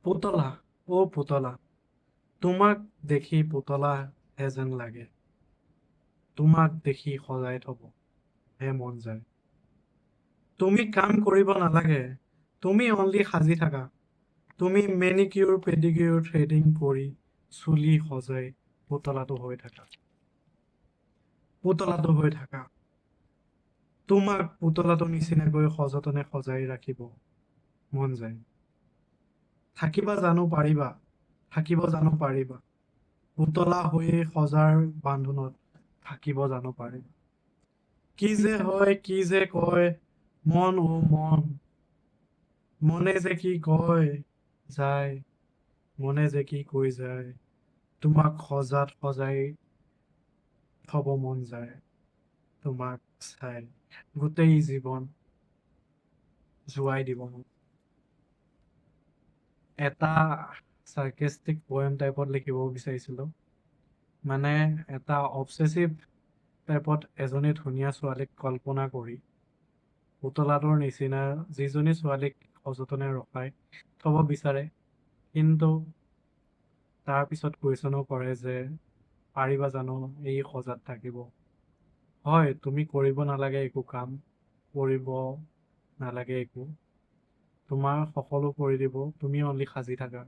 পুতলা, অ পুতলা, তোমাক দেখি পুতলা হে যেন লাগে। তোমাক দেখি সজাই থব হে মন যায়। তুমি কাম কৰিব নালাগে, তুমি অনলি সাজি থাকা। তুমি মেনিকিউৰ পেডিকিউৰ থ্ৰেডিং কৰি চুলি সজাই পুতলাটো হৈ থাকা। তোমাক পুতলাটো নিচিনাকৈ সযতনে সজাই ৰাখিব মন যায়। থাকিব জানো পাৰিবা, পুতলা হৈয়ে সজাৰ বান্ধোনত থাকিব জানো পাৰিবা। কি যে হয়, কি যে কয়, মন ও মন, মনে যে কি কয় যায়, মনে যে কি কৈ যায়, তোমাক সজাই থব মন যায়। তোমাক চাই গোটেই জীৱন জোৱাই দিব মন। এটা চাৰ্কেষ্টিক পয়েম টাইপত লিখিব বিচাৰিছিলো। মানে এটা অবচেছিভ টাইপত এজনী ধুনীয়া ছোৱালীক কল্পনা কৰি পুতলাটোৰ নিচিনা যিজনী ছোৱালীক সযতনে ৰখাই থব বিচাৰে, কিন্তু তাৰ পিছত কুৱেশ্যনো কৰে যে পাৰিবা জানো এই সজাত থাকিব। হয়, তুমি কৰিব নালাগে একো কাম, কৰিব নালাগে একো, তোমাৰ সকলো কৰি দিব, তুমি অনলি সাজি থাকা,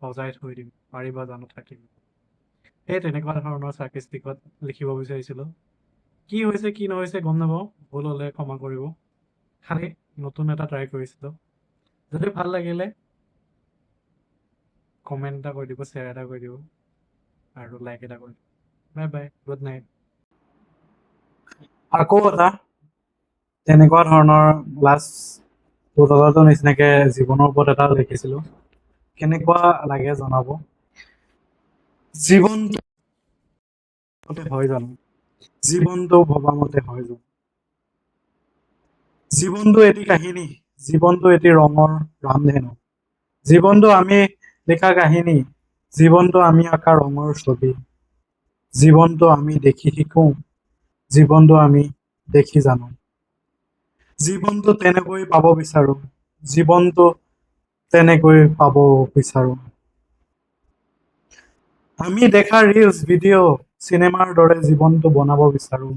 সজাই থৈ দিম, পাৰিবা জানো থাকিব। সেই তেনেকুৱা ধৰণৰ চাৰ্কেষ্টিকত লিখিব বিচাৰিছিলো। কি হৈছে কি নহৈছে গম নাপাওঁ, ভুল হ'লে ক্ষমা কৰিব। খালি নতুন এটা ট্ৰাই কৰিছিলো। যদি ভাল লাগিলে কমেণ্ট এটা কৰি দিব, শ্বেয়াৰ এটা কৰি দিব, আৰু লাইক এটা কৰি দিব। Bye bye, good night. আকৌ এটা তেনেকুৱা ধৰণৰ লাষ্ট পুতলাটোৰ নিচিনাকে জীৱনৰ ওপৰত এটা লিখিছিলো। কেনেকুৱা লাগে জনাব। জীৱনটো হয় জানো, জীৱনটো ভবামতে হয় জানো, জীৱনটো এটি কাহিনী, জীৱনটো এটি ৰঙৰ ৰামধেনু, জীৱনটো আমি লিখা কাহিনী, জীৱনটো আমি আঁকা ৰঙৰ ছবি, জীৱনটো আমি দেখি শিকো, জীৱনটো আমি দেখি জানো, জীৱনটো তেনেকৈ পাব বিচাৰো, জীৱনটো তেনেকৈ পাব বিচাৰো। আমি দেখা ৰিলছ ভিডিঅ' চিনেমাৰ দৰে জীৱনটো বনাব বিচাৰো,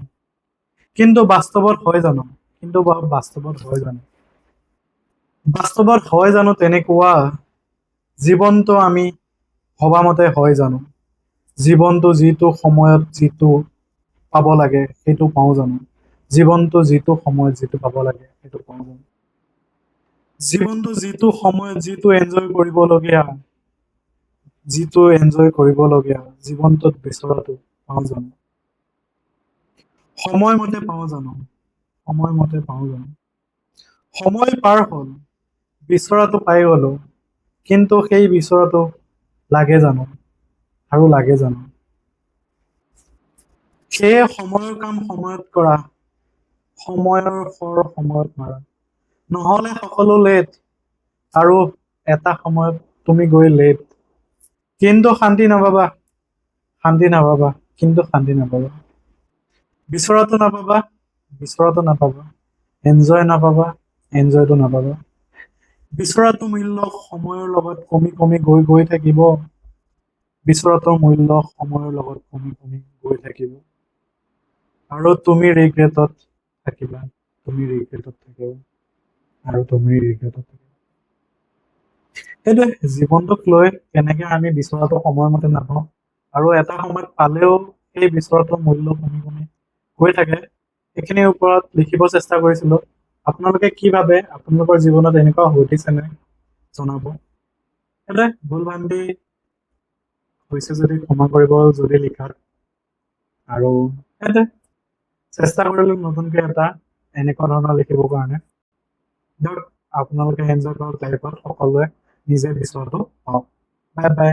কিন্তু বাস্তৱত হয় জানো, বাস্তৱত হয় জানো তেনেকুৱা, জীৱনটো আমি ভবামতে হয় জানো, জীৱনটো যিটো সময়ত যিটো পাব লাগে সেইটো পাওঁ জানো, জীৱনটো যিটো সময়ত যিটো পাব লাগে সেইটো পাওঁ জানো, জীৱনটো যিটো সময়ত যিটো এনজয় কৰিবলগীয়া জীৱনটোত বিচৰাটো পাওঁ জানো, সময়মতে পাওঁ জানো, সময় পাৰ হ'ল, বিচৰাটো পাই গলো, কিন্তু সেই বিচৰাটো লাগে জানো, সেয়ে সময়ৰ কাম সময়ত কৰা, সময়ৰ খৰ সময়ত মাৰা, নহলে সকলো লেট, আৰু এটা সময়ত তুমি গৈ লেট, কিন্তু শান্তি নাপাবা, বিচৰাটো নাপাবা, এনজয়টো নাপাবা, বিচৰাটো মূল্য সময়ৰ লগত কমি কমি গৈ গৈ থাকিব, বিচৰাটোৰ মূল্য সময়ৰ লগত কমি কমি গৈ থাকিব, আৰু তুমি ৰিগ্ৰেটত থাকিবা, সেইটোৱে জীৱনটোক লৈ কেনেকে আমি বিচৰাটো সময়মতে নাপাওঁ, আৰু এটা সময়ত পালেও সেই বিচৰাটোৰ মূল্য কমি কমি গৈ থাকে। সেইখিনিৰ ওপৰত লিখিব চেষ্টা কৰিছিলো। আপোনালোকে কি ভাবে, আপোনালোকৰ জীৱনত এনেকুৱা ঘটিছেনে জনাব। সেইটোৱে ভুল ভ্ৰান্তি হৈছে যদি ক্ষমা কৰিব, যদি লিখাত, আৰু সেইটোৱে চেষ্টা কৰিলো নতুনকে এটা এনেকুৱা ধৰণৰ লিখিবৰ কাৰণে। দিয়ক আপোনালোকে এনজয় কৰক লাইফত, সকলোৱে নিজে বিচৰাটো পাওক। Bye bye.